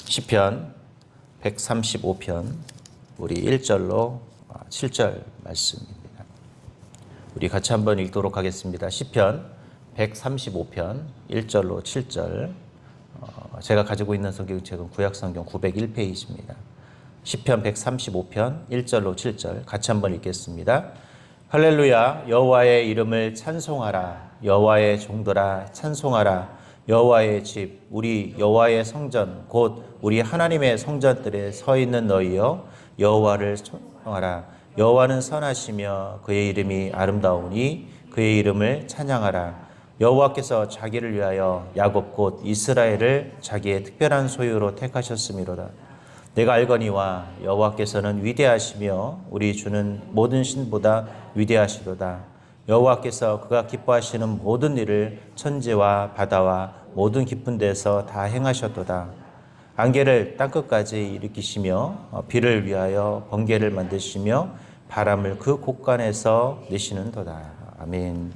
시편 135편 우리 1절로 7절 말씀입니다. 우리 같이 한번 읽도록 하겠습니다. 시편 135편 1절로 7절. 제가 가지고 있는 성경책은 구약성경 901페이지입니다. 시편 135편 1절로 7절 같이 한번 읽겠습니다. 할렐루야, 여호와의 이름을 찬송하라. 여호와의 종들아 찬송하라. 여호와의 집, 우리 여호와의 성전, 곧 우리 하나님의 성전들에 서 있는 너희여, 여호와를 찬송하라. 여호와는 선하시며 그의 이름이 아름다우니 그의 이름을 찬양하라. 여호와께서 자기를 위하여 야곱 곧 이스라엘을 자기의 특별한 소유로 택하셨음이로다. 내가 알거니와 여호와께서는 위대하시며 우리 주는 모든 신보다 위대하시도다. 여호와께서 그가 기뻐하시는 모든 일을 천지와 바다와 모든 깊은 데서 다 행하셨도다. 안개를 땅끝까지 일으키시며 비를 위하여 번개를 만드시며 바람을 그 곳간에서 내시는도다. 아멘.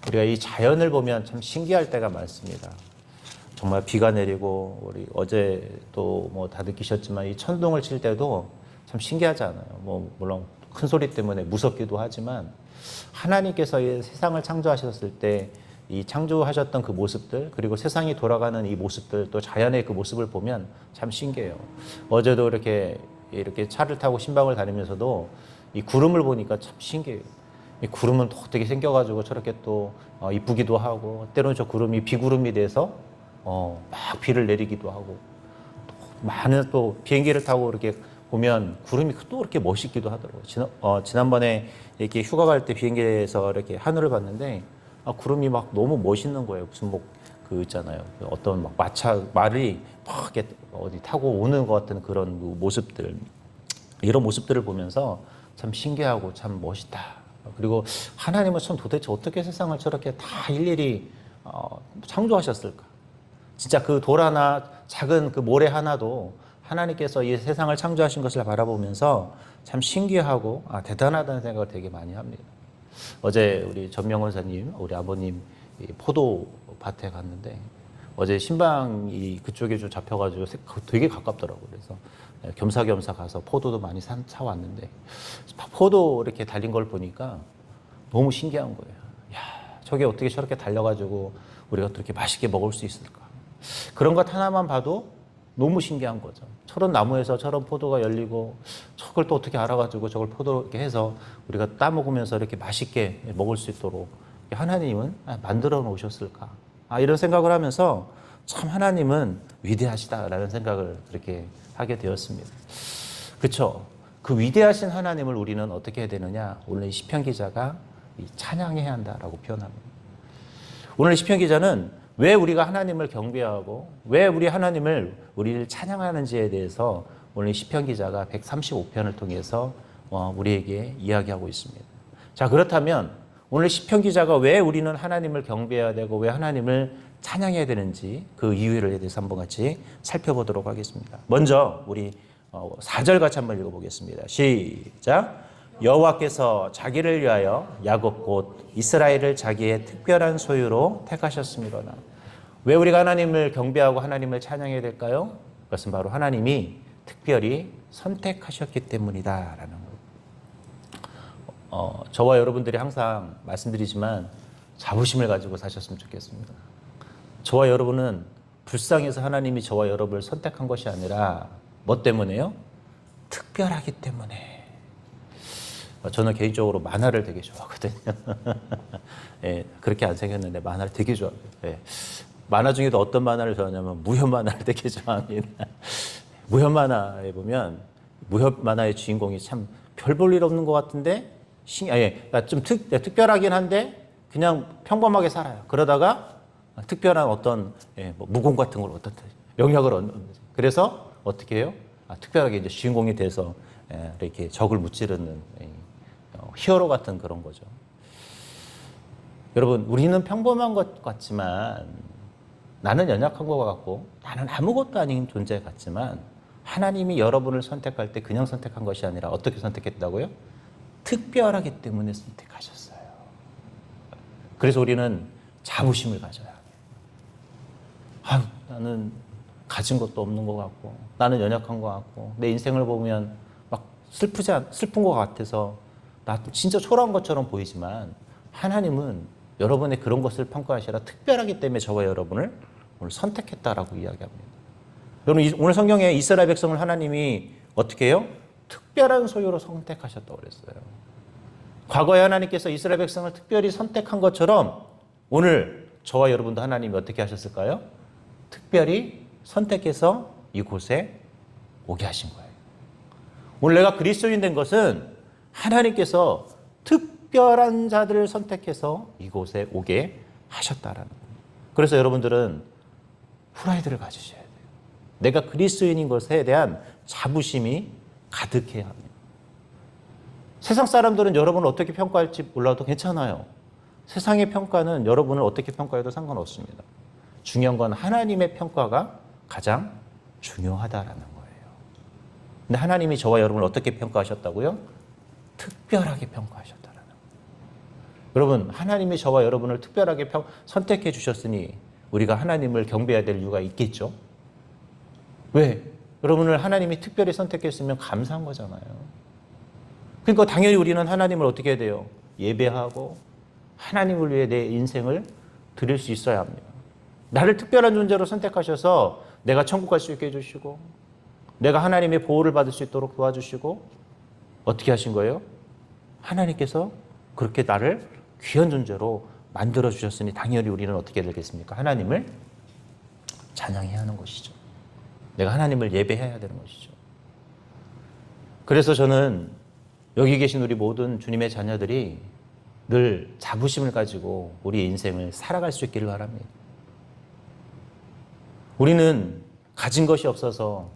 우리가 이 자연을 보면 참 신기할 때가 많습니다. 정말 비가 내리고 우리 어제 또 뭐 다 느끼셨지만 이 천둥을 칠 때도 참 신기하지 않아요? 뭐 물론 큰 소리 때문에 무섭기도 하지만 하나님께서 이 세상을 창조하셨을 때 이 창조하셨던 그 모습들, 그리고 세상이 돌아가는 이 모습들, 또 자연의 그 모습을 보면 참 신기해요. 어제도 이렇게 차를 타고 신방을 다니면서도 이 구름을 보니까 참 신기해요. 이 구름은 또 어떻게 생겨가지고 저렇게 또 이쁘기도 하고, 때로는 저 구름이 비구름이 돼서 막 비를 내리기도 하고, 또 많은 또 비행기를 타고 이렇게 보면 구름이 또 이렇게 멋있기도 하더라고요. 지난번에 이렇게 휴가 갈 때 비행기에서 이렇게 하늘을 봤는데 구름이 막 너무 멋있는 거예요. 무슨 그 있잖아요. 어떤 막 말이 막 이렇게 어디 타고 오는 것 같은 그런 모습들, 이런 모습들을 보면서 참 신기하고 참 멋있다. 그리고 하나님은 참 도대체 어떻게 세상을 저렇게 다 일일이 창조하셨을까? 진짜 그 돌 하나, 작은 그 모래 하나도 하나님께서 이 세상을 창조하신 것을 바라보면서 참 신기하고 대단하다는 생각을 되게 많이 합니다. 어제 우리 전명원사님, 우리 아버님 포도밭에 갔는데 어제 신방이 그쪽에 좀 잡혀가지고 되게 가깝더라고요. 그래서 겸사겸사 가서 포도도 많이 사왔는데 포도 이렇게 달린 걸 보니까 너무 신기한 거예요. 야, 저게 어떻게 저렇게 달려가지고 우리가 또 이렇게 맛있게 먹을 수 있을까? 그런 것 하나만 봐도 너무 신기한 거죠. 저런 나무에서 저런 포도가 열리고 저걸 또 어떻게 알아가지고 저걸 포도 이렇게 해서 우리가 따먹으면서 이렇게 맛있게 먹을 수 있도록 하나님은 만들어 놓으셨을까? 이런 생각을 하면서 참 하나님은 위대하시다라는 생각을 그렇게 하게 되었습니다. 그렇죠? 그 위대하신 하나님을 우리는 어떻게 해야 되느냐? 오늘 이 시편 기자가 찬양해야 한다라고 표현합니다. 오늘 시편 기자는 왜 우리가 하나님을 경배하고 왜 우리를 찬양하는지에 대해서 오늘 시편 기자가 135편을 통해서 우리에게 이야기하고 있습니다. 자, 그렇다면 오늘 시편 기자가 왜 우리는 하나님을 경배해야 되고 왜 하나님을 찬양해야 되는지 그 이유에 대해서 한번 같이 살펴보도록 하겠습니다. 먼저 우리 4절 같이 한번 읽어보겠습니다. 시작. 여호와께서 자기를 위하여 야곱 곧 이스라엘을 자기의 특별한 소유로 택하셨음이로다. 왜 우리가 하나님을 경배하고 하나님을 찬양해야 될까요? 그것은 바로 하나님이 특별히 선택하셨기 때문이다라는 거. 저와 여러분들이 항상 말씀드리지만 자부심을 가지고 사셨으면 좋겠습니다. 저와 여러분은 불쌍해서 하나님이 저와 여러분을 선택한 것이 아니라 뭐 때문에요? 특별하기 때문에. 저는 개인적으로 만화를 되게 좋아하거든요. 예, 그렇게 안 생겼는데 만화를 되게 좋아해요. 예. 만화 중에도 어떤 만화를 좋아하냐면 무협 만화를 되게 좋아합니다. 무협 만화에 보면 무협 만화의 주인공이 참 별 볼 일 없는 것 같은데 좀 특별하긴 한데 그냥 평범하게 살아요. 그러다가 특별한 어떤 뭐 무공 같은 걸 어떤 영역을 얻는 거죠. 그래서 어떻게 해요? 특별하게 이제 주인공이 돼서 이렇게 적을 무찌르는 히어로 같은 그런 거죠. 여러분, 우리는 평범한 것 같지만 나는 연약한 것 같고 나는 아무것도 아닌 존재 같지만 하나님이 여러분을 선택할 때 그냥 선택한 것이 아니라 어떻게 선택했다고요? 특별하기 때문에 선택하셨어요. 그래서 우리는 자부심을 가져야 합니다. 나는 가진 것도 없는 것 같고 나는 연약한 것 같고 내 인생을 보면 막 슬픈 것 같아서 나 진짜 초라한 것처럼 보이지만 하나님은 여러분의 그런 것을 평가하시라 특별하기 때문에 저와 여러분을 오늘 선택했다라고 이야기합니다. 여러분 오늘 성경에 이스라엘 백성을 하나님이 어떻게 해요? 특별한 소유로 선택하셨다고 그랬어요. 과거에 하나님께서 이스라엘 백성을 특별히 선택한 것처럼 오늘 저와 여러분도 하나님이 어떻게 하셨을까요? 특별히 선택해서 이곳에 오게 하신 거예요. 오늘 내가 그리스도인 된 것은 하나님께서 특별한 자들을 선택해서 이곳에 오게 하셨다라는 거예요. 그래서 여러분들은 프라이드를 가지셔야 돼요. 내가 그리스도인인 것에 대한 자부심이 가득해야 합니다. 세상 사람들은 여러분을 어떻게 평가할지 몰라도 괜찮아요. 세상의 평가는 여러분을 어떻게 평가해도 상관없습니다. 중요한 건 하나님의 평가가 가장 중요하다라는 거예요. 근데 하나님이 저와 여러분을 어떻게 평가하셨다고요? 특별하게 평가하셨다라는 거예요. 여러분, 하나님이 저와 여러분을 특별하게 선택해 주셨으니 우리가 하나님을 경배해야 될 이유가 있겠죠? 왜? 여러분을 하나님이 특별히 선택했으면 감사한 거잖아요. 그러니까 당연히 우리는 하나님을 어떻게 해야 돼요? 예배하고 하나님을 위해 내 인생을 드릴 수 있어야 합니다. 나를 특별한 존재로 선택하셔서 내가 천국 갈 수 있게 해주시고 내가 하나님의 보호를 받을 수 있도록 도와주시고 어떻게 하신 거예요? 하나님께서 그렇게 나를 귀한 존재로 만들어 주셨으니 당연히 우리는 어떻게 되겠습니까? 하나님을 찬양해야 하는 것이죠. 내가 하나님을 예배해야 되는 것이죠. 그래서 저는 여기 계신 우리 모든 주님의 자녀들이 늘 자부심을 가지고 우리의 인생을 살아갈 수 있기를 바랍니다. 우리는 가진 것이 없어서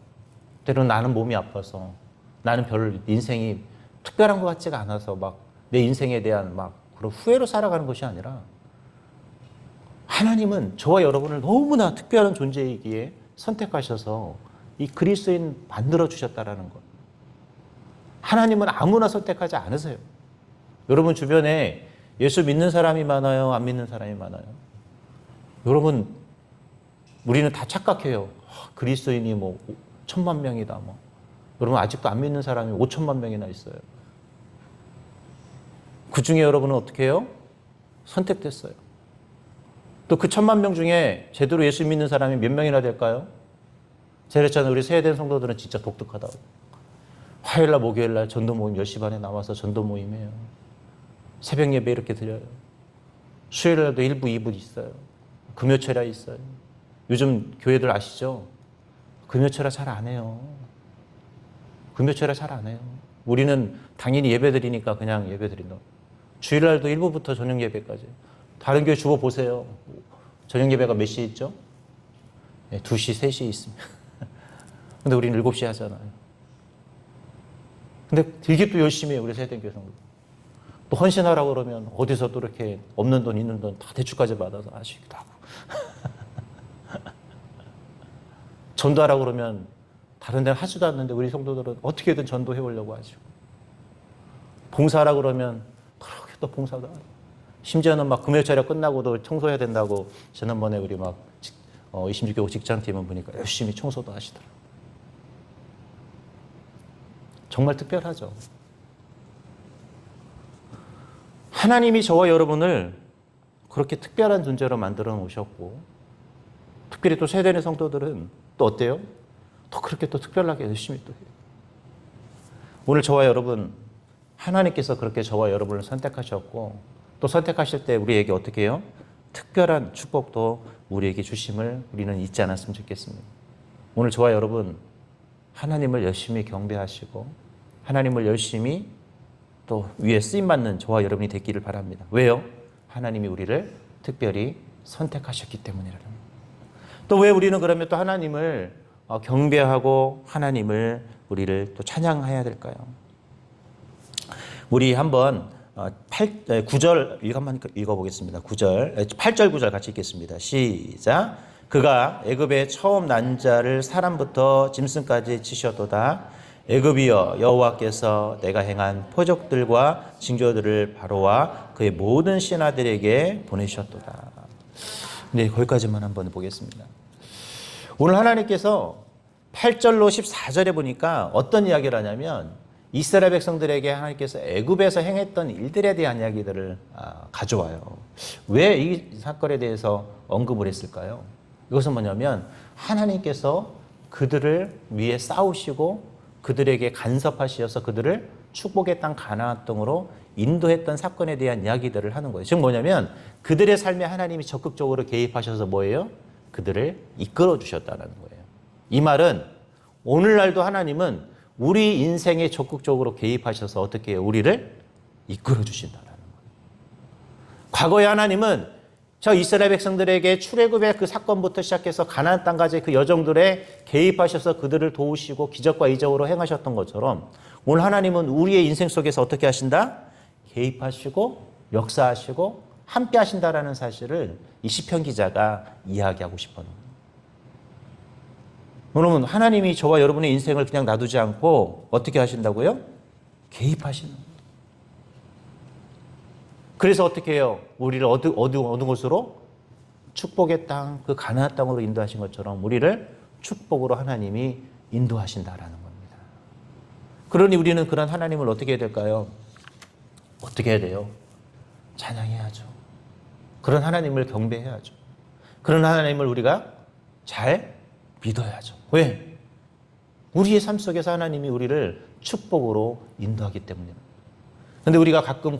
때로는 나는 몸이 아파서 나는 별 인생이 특별한 것 같지가 않아서 막 내 인생에 대한 막 그런 후회로 살아가는 것이 아니라 하나님은 저와 여러분을 너무나 특별한 존재이기에 선택하셔서 이 그리스도인 만들어 주셨다라는 것. 하나님은 아무나 선택하지 않으세요. 여러분 주변에 예수 믿는 사람이 많아요? 안 믿는 사람이 많아요? 여러분 우리는 다 착각해요. 그리스도인이 뭐 1000만 명이다. 뭐. 여러분 아직도 안 믿는 사람이 5천만 명이나 있어요. 그 중에 여러분은 어떻게 해요? 선택됐어요. 또 그 1000만 명 중에 제대로 예수 믿는 사람이 몇 명이나 될까요? 제가 그랬잖아요. 우리 세대된 성도들은 진짜 독특하다고. 화요일날 목요일날 전도 모임 10시 반에 나와서 전도 모임해요. 새벽 예배 이렇게 드려요. 수요일날도 1부 2부 있어요. 금요철야 있어요. 요즘 교회들 아시죠? 금요철야 잘 안 해요. 금요철야 잘 안 해요. 우리는 당연히 예배 드리니까 그냥 예배 드린다. 주일날도 1부부터 저녁 예배까지. 다른 교회 주보 보세요. 저녁 예배가 몇 시에 있죠? 네, 2시, 3시에 있습니다. 근데 우리는 7시에 하잖아요. 근데 되게 또 열심히 해요. 우리 세대교회 성도. 또 헌신하라고 그러면 어디서 또 이렇게 없는 돈, 있는 돈 다 대출까지 받아서 하시기도 하고. 전도하라고 그러면 다른 데는 하지도 않는데 우리 성도들은 어떻게든 전도해 보려고 하죠. 봉사하라고 그러면 그렇게 또 봉사도 하고. 심지어는 막 금요철야 끝나고도 청소해야 된다고 지난번에 우리 막 26개국 직장팀은 보니까 열심히 청소도 하시더라고요. 정말 특별하죠. 하나님이 저와 여러분을 그렇게 특별한 존재로 만들어 놓으셨고 특별히 또 세대의 성도들은 또 어때요? 또 그렇게 또 특별하게 열심히 또 해요. 오늘 저와 여러분 하나님께서 그렇게 저와 여러분을 선택하셨고 또 선택하실 때 우리에게 어떻게 해요? 특별한 축복도 우리에게 주심을 우리는 잊지 않았으면 좋겠습니다. 오늘 저와 여러분 하나님을 열심히 경배하시고 하나님을 열심히 또 위에 쓰임받는 저와 여러분이 되기를 바랍니다. 왜요? 하나님이 우리를 특별히 선택하셨기 때문이라는. 또 왜 우리는 그러면 또 하나님을 경배하고 하나님을 우리를 또 찬양해야 될까요? 우리 한번 9절 한번 읽어보겠습니다. 8절 9절 같이 읽겠습니다. 시작. 그가 애굽에 처음 난 자를 사람부터 짐승까지 치셨도다. 애굽이여 여호와께서 내가 행한 표적들과 징조들을 바로와 그의 모든 신하들에게 보내셨도다. 네, 거기까지만 한번 보겠습니다. 오늘 하나님께서 8절로 14절에 보니까 어떤 이야기를 하냐면 이스라엘 백성들에게 하나님께서 애굽에서 행했던 일들에 대한 이야기들을 가져와요. 왜 이 사건에 대해서 언급을 했을까요? 이것은 뭐냐면 하나님께서 그들을 위해 싸우시고 그들에게 간섭하시어서 그들을 축복의 땅 가나안 땅으로 인도했던 사건에 대한 이야기들을 하는 거예요. 즉 뭐냐면 그들의 삶에 하나님이 적극적으로 개입하셔서 뭐예요? 그들을 이끌어 주셨다는 거예요. 이 말은 오늘날도 하나님은 우리 인생에 적극적으로 개입하셔서 어떻게 해요? 우리를 이끌어 주신다는 거예요. 과거에 하나님은 저 이스라엘 백성들에게 출애굽의 그 사건부터 시작해서 가나안 땅까지 그 여정들에 개입하셔서 그들을 도우시고 기적과 이적으로 행하셨던 것처럼 오늘 하나님은 우리의 인생 속에서 어떻게 하신다? 개입하시고 역사하시고 함께 하신다라는 사실을 이 시편 기자가 이야기하고 싶어요. 여러분, 하나님이 저와 여러분의 인생을 그냥 놔두지 않고 어떻게 하신다고요? 개입하시는 거예요. 그래서 어떻게 해요? 우리를 어느 곳으로? 축복의 땅, 그 가나안 땅으로 인도하신 것처럼 우리를 축복으로 하나님이 인도하신다라는 겁니다. 그러니 우리는 그런 하나님을 어떻게 해야 될까요? 어떻게 해야 돼요? 찬양해야죠. 그런 하나님을 경배해야죠. 그런 하나님을 우리가 잘 믿어야죠. 왜? 우리의 삶 속에서 하나님이 우리를 축복으로 인도하기 때문입니다. 근데 우리가 가끔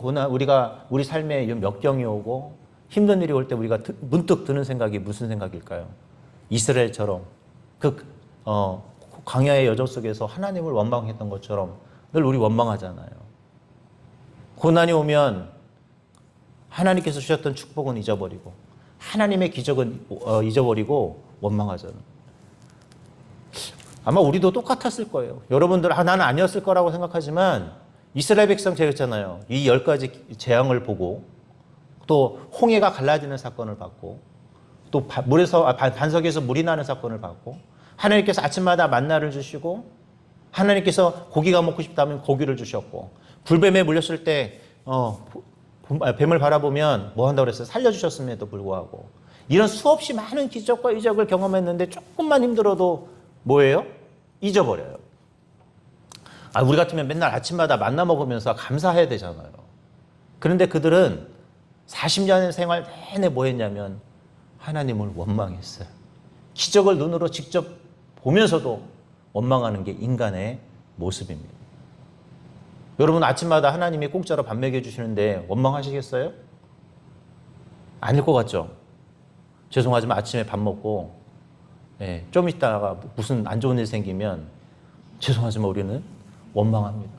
우리 삶에 역경이 오고 힘든 일이 올 때 우리가 문득 드는 생각이 무슨 생각일까요? 이스라엘처럼 광야의 여정 속에서 하나님을 원망했던 것처럼 늘 우리 원망하잖아요. 고난이 오면 하나님께서 주셨던 축복은 잊어버리고 하나님의 기적은 잊어버리고 원망하잖아요. 아마 우리도 똑같았을 거예요. 여러분들 나는 아니었을 거라고 생각하지만 이스라엘 백성 제가 했잖아요. 이 10가지 재앙을 보고 또 홍해가 갈라지는 사건을 봤고 또 반석에서 물이 나는 사건을 봤고 하나님께서 아침마다 만나를 주시고 하나님께서 고기가 먹고 싶다면 고기를 주셨고 불뱀에 물렸을 때 뱀을 바라보면 뭐 한다고 그랬어요? 살려주셨음에도 불구하고 이런 수없이 많은 기적과 이적을 경험했는데 조금만 힘들어도 뭐예요? 잊어버려요. 우리 같으면 맨날 아침마다 만나 먹으면서 감사해야 되잖아요. 그런데 그들은 40년의 생활 내내 뭐 했냐면 하나님을 원망했어요. 기적을 눈으로 직접 보면서도 원망하는 게 인간의 모습입니다. 여러분 아침마다 하나님이 공짜로 밥 먹여주시는데 원망하시겠어요? 아닐 것 같죠? 죄송하지만 아침에 밥 먹고 좀 있다가 무슨 안 좋은 일 생기면 죄송하지만 우리는 원망합니다.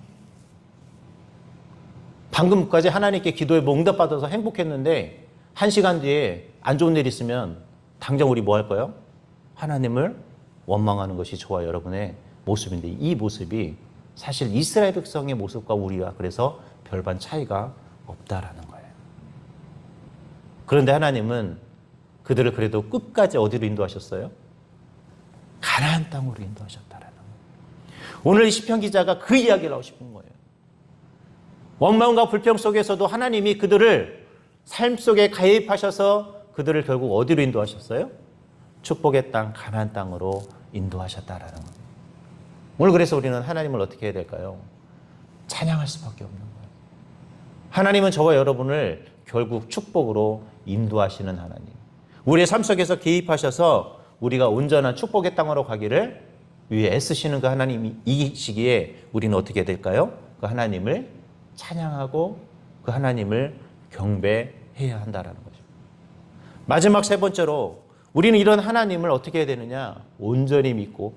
방금까지 하나님께 기도에 응답받아서 행복했는데 1시간 뒤에 안 좋은 일 있으면 당장 우리 뭐 할 거예요? 하나님을 원망하는 것이 저와 여러분의 모습인데 이 모습이 사실 이스라엘 백성의 모습과 우리와 그래서 별반 차이가 없다라는 거예요. 그런데 하나님은 그들을 그래도 끝까지 어디로 인도하셨어요? 가나안 땅으로 인도하셨다라는 거예요. 오늘 이 시편 기자가 그 이야기를 하고 싶은 거예요. 원망과 불평 속에서도 하나님이 그들을 삶 속에 가입하셔서 그들을 결국 어디로 인도하셨어요? 축복의 땅 가나안 땅으로 인도하셨다라는 거예요. 오늘 그래서 우리는 하나님을 어떻게 해야 될까요? 찬양할 수밖에 없는 거예요. 하나님은 저와 여러분을 결국 축복으로 인도하시는 하나님. 우리의 삶 속에서 개입하셔서 우리가 온전한 축복의 땅으로 가기를 위해 애쓰시는 그 하나님이 이 시기에 우리는 어떻게 해야 될까요? 그 하나님을 찬양하고 그 하나님을 경배해야 한다라는 거죠. 마지막 세 번째로 우리는 이런 하나님을 어떻게 해야 되느냐? 온전히 믿고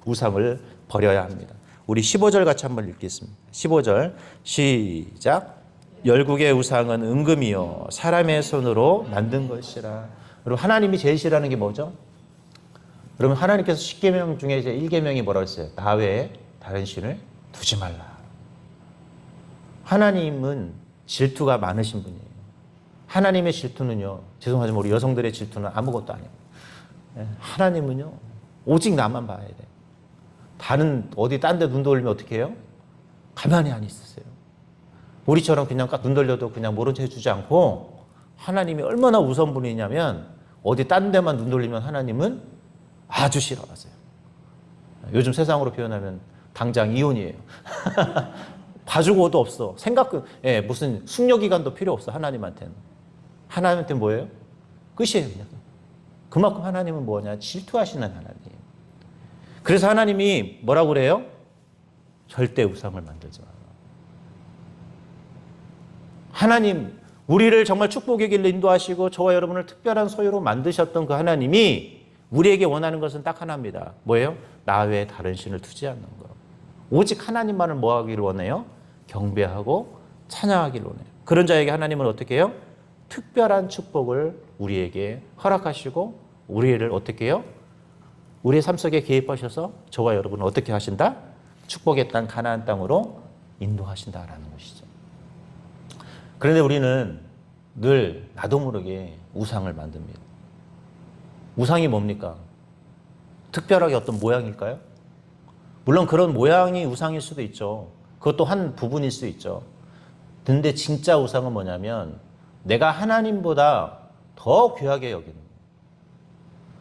우상을 버려야 합니다. 우리 15절 같이 한번 읽겠습니다. 15절 시작. 열국의 우상은 은금이요 사람의 손으로 만든 것이라. 여러분 하나님이 제일 싫어하는 게 뭐죠? 여러분 하나님께서 10계명 중에 이제 1계명이 뭐라고 했어요? 나 외에 다른 신을 두지 말라. 하나님은 질투가 많으신 분이에요. 하나님의 질투는요, 죄송하지만 우리 여성들의 질투는 아무것도 아니에요. 하나님은요, 오직 나만 봐야 돼. 다른 어디 딴 데 눈 돌리면 어떻게 해요? 가만히 안 있으세요. 우리처럼 그냥 눈 돌려도 그냥 모른 체 해주지 않고 하나님이 얼마나 우선분이냐면 어디 딴 데만 눈 돌리면 하나님은 아주 싫어하세요. 요즘 세상으로 표현하면 당장 이혼이에요. 봐주고 도 없어. 무슨 숙려기간도 필요 없어. 하나님한테는. 하나님한테 뭐예요? 끝이에요. 그냥. 그만큼 하나님은 뭐냐? 질투하시는 하나님. 그래서 하나님이 뭐라고 그래요? 절대 우상을 만들지 마라. 하나님, 우리를 정말 축복의 길로 인도하시고 저와 여러분을 특별한 소유로 만드셨던 그 하나님이 우리에게 원하는 것은 딱 하나입니다. 뭐예요? 나 외에 다른 신을 두지 않는 것. 오직 하나님만을 뭐 하기를 원해요? 경배하고 찬양하기를 원해요. 그런 자에게 하나님은 어떻게 해요? 특별한 축복을 우리에게 허락하시고 우리를 어떻게 해요? 우리의 삶 속에 개입하셔서 저와 여러분을 어떻게 하신다? 축복의 땅 가나안 땅으로 인도하신다라는 것이죠. 그런데 우리는 늘 나도 모르게 우상을 만듭니다. 우상이 뭡니까? 특별하게 어떤 모양일까요? 물론 그런 모양이 우상일 수도 있죠. 그것도 한 부분일 수 있죠. 근데 진짜 우상은 뭐냐면 내가 하나님보다 더 귀하게 여기는 것,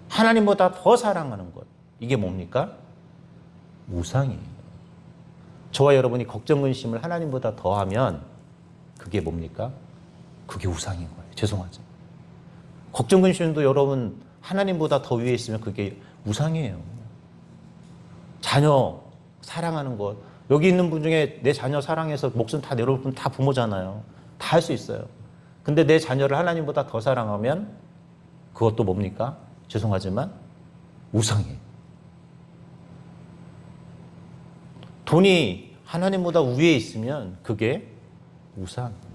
하나님보다 더 사랑하는 것. 이게 뭡니까? 우상이에요. 저와 여러분이 걱정, 근심을 하나님보다 더 하면 그게 뭡니까? 그게 우상인 거예요. 죄송하죠. 걱정, 근심도 여러분 하나님보다 더 위에 있으면 그게 우상이에요. 자녀 사랑하는 것. 여기 있는 분 중에 내 자녀 사랑해서 목숨 다 내놓을 분 다 부모잖아요. 다 할 수 있어요. 근데 내 자녀를 하나님보다 더 사랑하면 그것도 뭡니까? 죄송하지만 우상이에요. 돈이 하나님보다 위에 있으면 그게 우상이에요.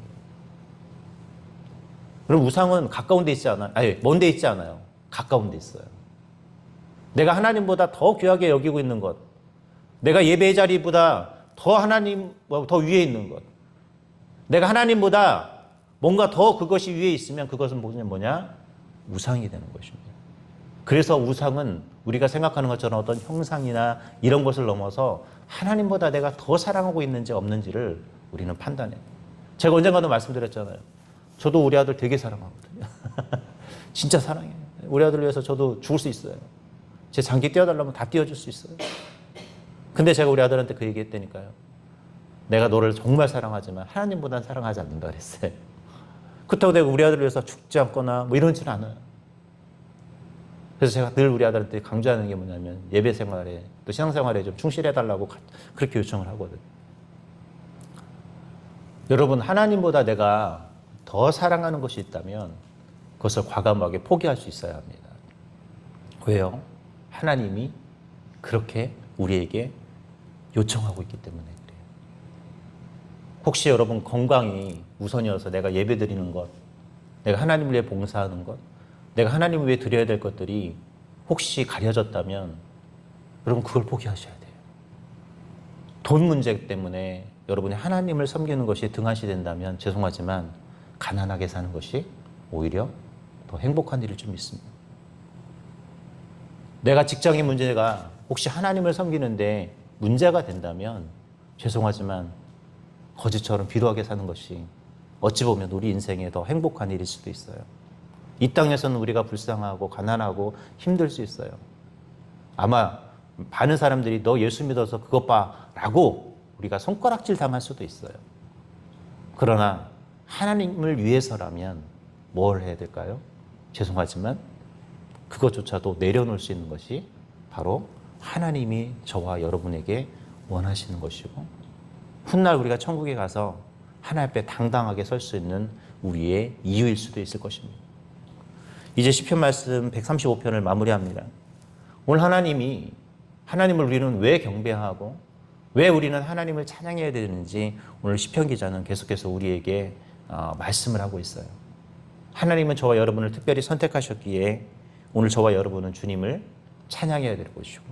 그럼 우상은 가까운 데 있지 않아요? 아니, 먼 데 있지 않아요. 가까운 데 있어요. 내가 하나님보다 더 귀하게 여기고 있는 것, 내가 예배의 자리보다 더 더 위에 있는 것, 내가 하나님보다 뭔가 더 그것이 위에 있으면 그것은 뭐냐? 우상이 되는 것입니다. 그래서 우상은 우리가 생각하는 것처럼 어떤 형상이나 이런 것을 넘어서 하나님보다 내가 더 사랑하고 있는지 없는지를 우리는 판단해요. 제가 언젠가도 말씀드렸잖아요. 저도 우리 아들 되게 사랑하거든요. 진짜 사랑해요. 우리 아들 위해서 저도 죽을 수 있어요. 제 장기 띄워달라면 다 띄워줄 수 있어요. 근데 제가 우리 아들한테 그 얘기했다니까요. 내가 너를 정말 사랑하지만 하나님보다는 사랑하지 않는다 그랬어요. 그렇다고 내가 우리 아들을 위해서 죽지 않거나 뭐 이러지는 않아요. 그래서 제가 늘 우리 아들한테 강조하는 게 뭐냐면 예배 생활에 또 신앙생활에 좀 충실해달라고 그렇게 요청을 하거든요. 여러분, 하나님보다 내가 더 사랑하는 것이 있다면 그것을 과감하게 포기할 수 있어야 합니다. 왜요? 하나님이 그렇게 우리에게 요청하고 있기 때문에 그래요. 혹시 여러분 건강이 우선이어서 내가 예배 드리는 것, 내가 하나님을 위해 봉사하는 것, 내가 하나님을 위해 드려야 될 것들이 혹시 가려졌다면 여러분 그걸 포기하셔야 돼요. 돈 문제 때문에 여러분이 하나님을 섬기는 것이 등한시 된다면 죄송하지만 가난하게 사는 것이 오히려 더 행복한 일일 줄 믿습니다. 내가 직장의 문제가 혹시 하나님을 섬기는데 문제가 된다면 죄송하지만 거지처럼 비루하게 사는 것이 어찌 보면 우리 인생에 더 행복한 일일 수도 있어요. 이 땅에서는 우리가 불쌍하고 가난하고 힘들 수 있어요. 아마 많은 사람들이 너 예수 믿어서 그것 봐 라고 우리가 손가락질 당할 수도 있어요. 그러나 하나님을 위해서라면 뭘 해야 될까요? 죄송하지만 그것조차도 내려놓을 수 있는 것이 바로 하나님이 저와 여러분에게 원하시는 것이고 훗날 우리가 천국에 가서 하나님 앞에 당당하게 설 수 있는 우리의 이유일 수도 있을 것입니다. 이제 시편 말씀 135편을 마무리합니다. 오늘 하나님을 우리는 왜 경배하고 왜 우리는 하나님을 찬양해야 되는지 오늘 시편 기자는 계속해서 우리에게 말씀을 하고 있어요. 하나님은 저와 여러분을 특별히 선택하셨기에 오늘 저와 여러분은 주님을 찬양해야 될 것이고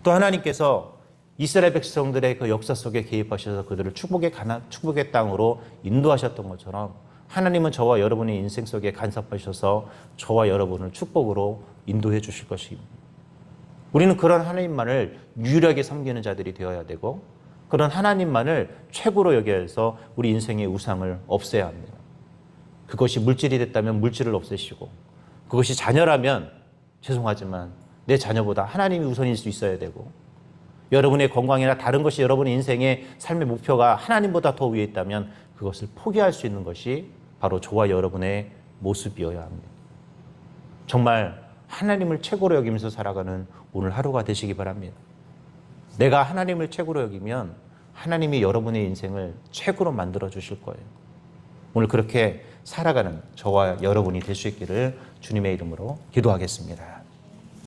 또 하나님께서 이스라엘 백성들의 그 역사 속에 개입하셔서 그들을 축복의 땅으로 인도하셨던 것처럼 하나님은 저와 여러분의 인생 속에 간섭하셔서 저와 여러분을 축복으로 인도해 주실 것입니다. 우리는 그런 하나님만을 유일하게 섬기는 자들이 되어야 되고 그런 하나님만을 최고로 여겨서 우리 인생의 우상을 없애야 합니다. 그것이 물질이 됐다면 물질을 없애시고 그것이 자녀라면 죄송하지만 내 자녀보다 하나님이 우선일 수 있어야 되고, 여러분의 건강이나 다른 것이 여러분의 인생의 삶의 목표가 하나님보다 더 위에 있다면 그것을 포기할 수 있는 것이 바로 저와 여러분의 모습이어야 합니다. 정말 하나님을 최고로 여기면서 살아가는 오늘 하루가 되시기 바랍니다. 내가 하나님을 최고로 여기면 하나님이 여러분의 인생을 최고로 만들어 주실 거예요. 오늘 그렇게 살아가는 저와 여러분이 될 수 있기를 주님의 이름으로 기도하겠습니다.